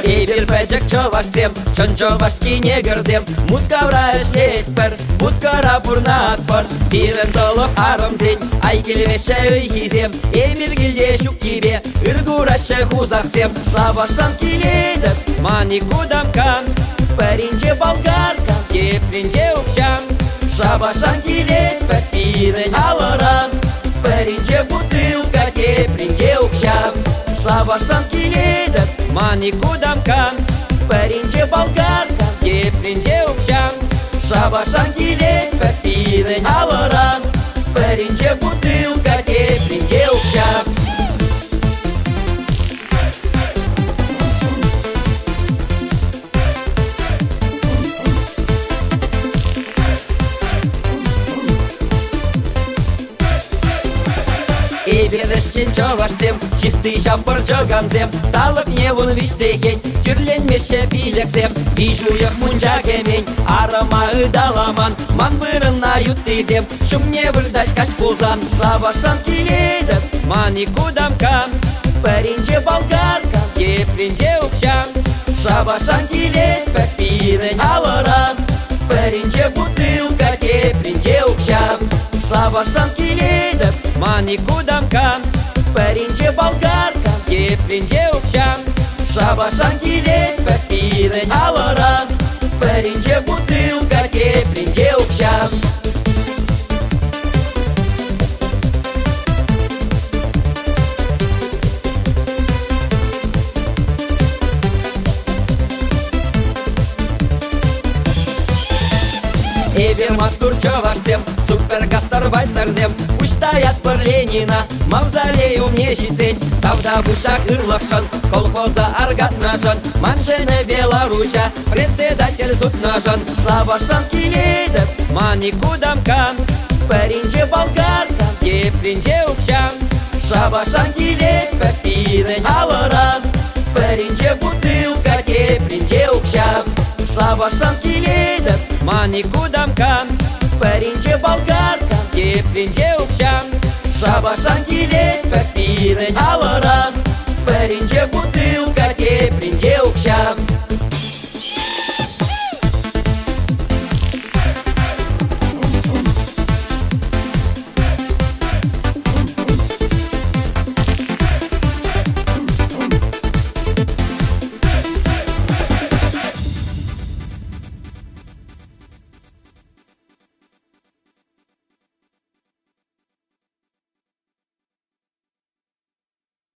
Эбир пәжік чавашсем, чон чавашки негірзем. Мускавра эшлетпір, будкара бурнат бар. Бирін толық арымзен, ай келмеші үйгізем. Эбир келде шук тебе, үргурашы хузақсем. Шабашан келеді, маникудам кан. Пәрінже балгарка, кепрінже ұқшам. Шабашан келеді, бирін алыран. Пәрінже бутылка, кепрінже ұқшам. Шабашан келеді, маникудам кан. Пәрінже балгарка, кепрінже ұқшам. Шабашан келеді, бирін алыран. Пәрінже бутылка, кепрінже ұқшам. Эберештен чавашсем, чистый жампыр жаганзем. Талық не вон вишсеген, түрленмеші билексем. Бижуяк мунжа кемень, арама ыдаламан. Ман бырына юттизем, шумне вырдаш каш пузан. Шабашан келеді, маникудам кан. Пәрінже балгарка, кепрінже ұқшам. Шабашан келеді, бирін алыран. Пәрінже бутылка, кепрінже ұқшам. Шабашан келеді, маникудам кан. Пәрінже балгарка, кепрінже ұқшам. Шабашан келеді, бирін алыран. Пәрінже бутылка, кепрінже ұқшам. Эбер матур чавашсем, супер гастарбайтерзем. Уштаят пыр Ленина, мавзолею мне щицень. Тавда бушак ырлакшан, колхоза аргатнашан. Маншене Беларуся, председатель сутнашан. Шабашан келеді, маникудам кан. Пәрінже балгарка, кепрінже ұқшам. Шабашан келеді, бирін алыран. Пәрінже бутылка, кепрінже ұқшам. Шабашан келеді, маникудам кан. Пәрінже балгарка, кепрінже ұқшам. Шабашан келеді, бирін алыран. Пәрінже бутылка, кепрінже